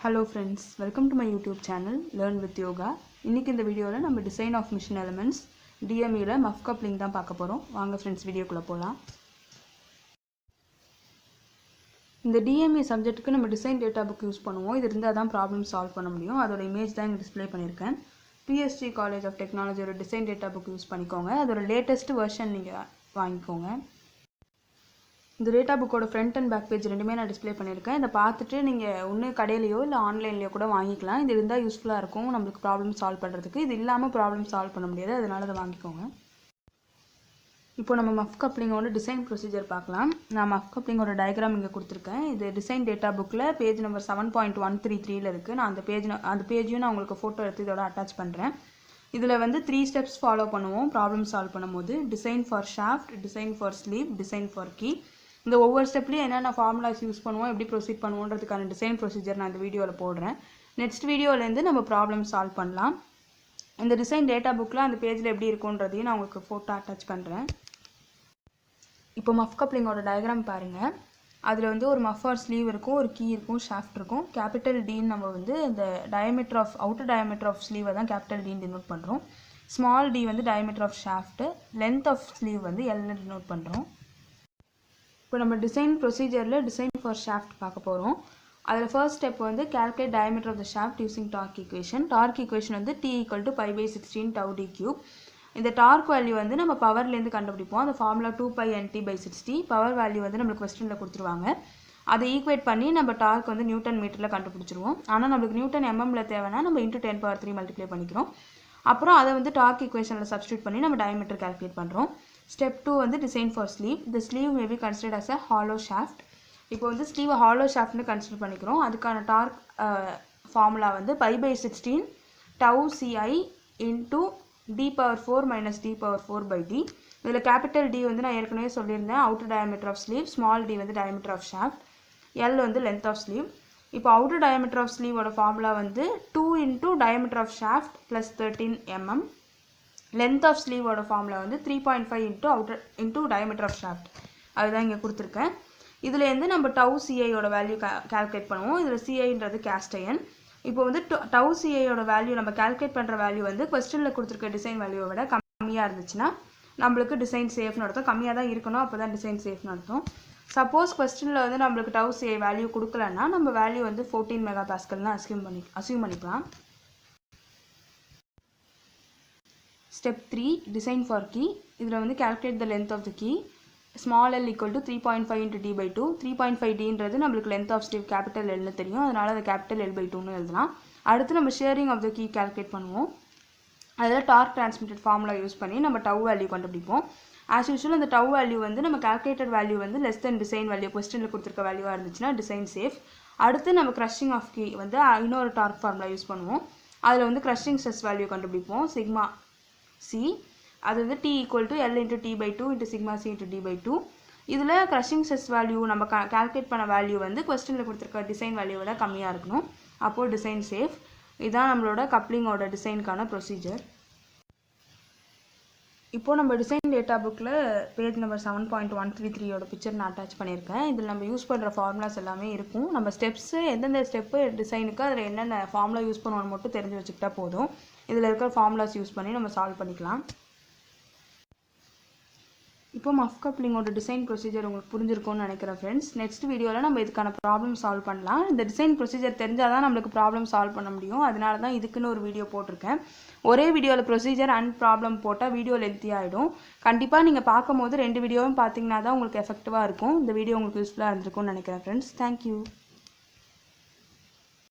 Hello friends, welcome to my YouTube channel Learn with Yoga. இன்னைக்கு இந்த வீடியோல நம்ம design of mission elements DME ல muff coupling தான் பார்க்க போறோம். வாங்க friends வீடியோக்குள்ள போலாம். இந்த DME சப்ஜெக்ட்டுக்கு நம்ம டிசைன் டேட்டா புக் யூஸ் பண்ணுவோம். இது இருந்தா தான் ப்ராப்ளம் சால்வ் பண்ண முடியும். அதோட இமேஜ் தான் இங்க டிஸ்ப்ளே பண்ணிருக்கேன். PSG College of Technology ஓட டிசைன் டேட்டா புக் யூஸ் பண்ணிக்கோங்க. அதோட லேட்டஸ்ட் வெர்ஷன் நீங்க வாங்கிக்கோங்க. இந்த டேட்டா புக்கோட ஃப்ரண்ட் அண்ட் பேக் பேஜ் ரெண்டுமே நான் டிஸ்ப்ளே பண்ணியிருக்கேன். இதை பார்த்துட்டு நீங்கள் ஒன்று கடையிலையோ இல்லை ஆன்லைன்லையோ கூட வாங்கிக்கலாம். இது இருந்தால் யூஸ்ஃபுல்லாக இருக்கும் நம்மளுக்கு ப்ராப்ளம் சால்வ் பண்ணுறதுக்கு. இது இல்லாமல் ப்ராப்ளம் சால்வ் பண்ண முடியாது, அதனால அதை வாங்கிக்கோங்க. இப்போ நம்ம மஃப் கப்ளிங்கோட டிசைன் ப்ரொசீஜர் பார்க்கலாம். நான் மஃப் கப்ளிங்கோட டயக்ராம் இங்கே கொடுத்துருக்கேன். இது டிசைன் டேட்டா புக்கில் பேஜ் நம்பர் 7.133 இருக்குது. நான் அந்த பேஜையும் நான் உங்களுக்கு ஃபோட்டோ எடுத்து இதோட அட்டாச் பண்ணுறேன். இதில் வந்து 3 ஸ்டெப்ஸ் ஃபாலோ பண்ணுவோம் ப்ராப்ளம் சால்வ் பண்ணும்போது. Design for shaft, design for sleeve, design for key. இந்த ஒவ்வொரு ஸ்டெப்லையும் என்னென்ன ஃபார்முலாஸ் யூஸ் பண்ணுவோம், எப்படி ப்ரொசீட் பண்ணுவோன்றதுக்கான டிசைன் ப்ரொசீஜர் நான் இந்த வீடியோவில் போடுறேன். நெக்ஸ்ட் வீடியோலேருந்து நம்ம ப்ராப்ளம் சால்வ் பண்ணலாம். இந்த டிசைன் டேட்டா புக்கில் அந்த பேஜில் எப்படி இருக்குன்றதையும் நான் உங்களுக்கு ஃபோட்டோ அட்டாச் பண்ணுறேன். இப்போ மஃப் கப்ளிங்கோட டயக்ராம் பாருங்கள். அதில் வந்து ஒரு மஃபர் ஸ்லீவ் இருக்கும், ஒரு கீ இருக்கும், ஷாஃப்ட் இருக்கும். கேபிட்டல் டின்னு நம்ம வந்து இந்த diameter of outer diameter of ஸ்லீவை தான் கேபிட்டல் டின்னு டினோட் பண்ணுறோம். ஸ்மால் டி வந்து diameter of shaft, length of sleeve வந்து எல்னு டினோட் பண்ணுறோம். இப்போ நம்ம டிசைன் ப்ரொசீஜரில் டிசைன் ஃபார் ஷாஃப்ட் பார்க்க போகிறோம். அதில் ஃபர்ஸ்ட் ஸ்டெப் வந்து calculate diameter of the shaft using torque equation. Torque equation வந்து T = π/16 tau d cube. இந்த டார்க் வேல்யூ வந்து நம்ம பவர்லேருந்து கண்டுபிடிப்போம். அந்த ஃபார்முலா 2π/nt/60. பவர் வேல்யூ வந்து நம்மளுக்கு கொஸ்டினில் கொடுத்துருவாங்க. அதை ஈக்குவேட் பண்ணி நம்ம டார்க் வந்து நியூட்டன் மீட்டரில் கண்டுபிடிச்சிருவோம். ஆனால் நம்மளுக்கு நியூட்டன் எம்எம்ல தேவைன்னா நம்ம × 10³ மல்டிப்ளை பண்ணிக்கிறோம். அப்புறம் அதை வந்து டார்க் ஈக்குவேஷனில் சப்ஸ்டியூட் பண்ணி நம்ம டயமீட்டர் கால்குலேட் பண்ணுறோம். ஸ்டெப் 2 வந்து design for sleeve. The sleeve may be considered as a hollow shaft. இப்போ வந்து ஸ்லீவை ஹாலோ ஷாஃப்ட்னு கன்சிடர் பண்ணிக்கிறோம். அதுக்கான டார்க் ஃபார்முலா வந்து π/16 tau ci × d⁴ - d⁴/d. இதில் கேபிட்டல் டி வந்து நான் ஏற்கனவே சொல்லியிருந்தேன், outer diameter of sleeve. Small D வந்து டயமீட்டர் ஆஃப் ஷாஃப்ட், எல் வந்து லென்த் ஆஃப் ஸ்லீவ். இப்போ அவுட்டர் டயமீட்டர் ஆஃப் ஸ்லீவோட ஃபார்முலா வந்து 2 × diameter of shaft + 13 mm. Length of ஸ்லீவோட ஃபார்முலா வந்து 3.5 × டயமீட்டர் ஆஃப் ஷாஃப்ட். அதுதான் இங்கே கொடுத்துருக்கேன். இதுலேருந்து நம்ம டவு சிஐயோட வேல்யூ கால்குலேட் பண்ணுவோம். இதில் சிஐன்றது கேஸ்ட் அயன். இப்போ வந்து டவு சிஐயோட வேல்யூ நம்ம கால்குலேட் பண்ணுற வேல்யூ வந்து கொஸ்டினில் கொடுத்துருக்க டிசைன் வேல்யூவை விட கம்மியாக இருந்துச்சுன்னா நம்மளுக்கு டிசைன் சேஃப்னு அர்த்தம். கம்மியாக தான் இருக்கணும், அப்போ தான் டிசைன் சேஃப்னு அர்த்தம். சப்போஸ் கொஸ்டினில் வந்து நம்மளுக்கு டவு சிஐ வேல்யூ கொடுக்கலன்னா நம்ம வேல்யூ வந்து 14 MPa அசியூம் பண்ணிக்கலாம். Step 3 design for key. இதில் வந்து calculate the length of the key. Small l = 3.5 × d/2. 3.5dன்றது நம்மளுக்கு லென்த் ஆஃப் ஸ்லீவ் கேபிட்டல் எல்னு தெரியும், அதனால் அதை கேபிட்டல் L/2ன்னு எழுதலாம். அடுத்து நம்ம shearing of the key calculate பண்ணுவோம். அதில் டார்க் டிரான்ஸ்மிட்டட் ஃபார்முலா யூஸ் பண்ணி நம்ம டவு வேல்யூ கண்டுபிடிப்போம். ஆஸ் யூஷுவல் அந்த டவு வேல்யூ வந்து நம்ம கால்குலேட்டட் வேல்யூ வந்து லெஸ் தென் டிசைன் வேல்யூ கொஸ்டினில் கொடுத்துருக்க வேல்யூவாக இருந்துச்சுன்னா டிசைன் சேஃப். அடுத்து நம்ம க்ரஷிங் ஆஃப் கீ வந்து இன்னொரு டார்க் ஃபார்முலா யூஸ் பண்ணுவோம். அதில் வந்து க்ரஷிங் ஸ்ட்ரெஸ் வேல்யூ கண்டுபிடிப்போம், சிக்மா சி. அது வந்து T = L × T/2 × sigma C × D/2. இதில் க்ரஷிங் ஸ்ட்ரெஸ் வேல்யூ நம்ம கால்குலேட் பண்ண வேல்யூ வந்து கொஸ்டினில் கொடுத்துருக்க டிசைன் வேல்யூவோட கம்மியாக இருக்கணும், அப்போது டிசைன் சேஃப். இதுதான் நம்மளோட கப்ளிங்கோட டிசைனுக்கான ப்ரொசீஜர். இப்போது நம்ம டிசைன் டேட்டா புக்கில் பேஜ் நம்பர் 7.133 பிக்சர் நான் அட்டாச் பண்ணியிருக்கேன். இதில் நம்ம யூஸ் பண்ணுற ஃபார்முலாஸ் எல்லாமே இருக்கும். நம்ம ஸ்டெப்ஸு எந்தெந்த ஸ்டெப்பு டிசைனுக்கு அதில் என்னென்ன ஃபார்முலா யூஸ் பண்ணுவோன்னு மட்டும் தெரிஞ்சு வச்சுக்கிட்டா போதும். இதில் இருக்கிற ஃபார்முலாஸ் யூஸ் பண்ணி நம்ம சால்வ் பண்ணிக்கலாம். இப்போ மஃப் கப்ளிங்கோட டிசைன் ப்ரொசீஜர் உங்களுக்கு புரிஞ்சிருக்கும்னு நினைக்கிறேன் ஃப்ரெண்ட்ஸ். நெக்ஸ்ட் வீடியோவில் நம்ம இதுக்கான ப்ராப்ளம் சால்வ் பண்ணலாம். இந்த டிசைன் ப்ரொசீஜர் தெரிஞ்சால் தான் நம்மளுக்கு ப்ராப்ளம் சால்வ் பண்ண முடியும், அதனால தான் இதுக்குன்னு ஒரு வீடியோ போட்டிருக்கேன். ஒரே வீடியோவில் ப்ரொசீஜர் அண்ட் ப்ராப்ளம் போட்டால் வீடியோ லென்த்தி ஆகிடும். கண்டிப்பாக நீங்கள் பார்க்கும்போது 2 வீடியோவும் பார்த்தீங்கன்னா தான் உங்களுக்கு எஃபெக்டிவாக இருக்கும். இந்த வீடியோ உங்களுக்கு யூஸ்ஃபுல்லாக இருந்திருக்கும்னு நினைக்கிறேன் ஃப்ரெண்ட்ஸ். தேங்க்யூ.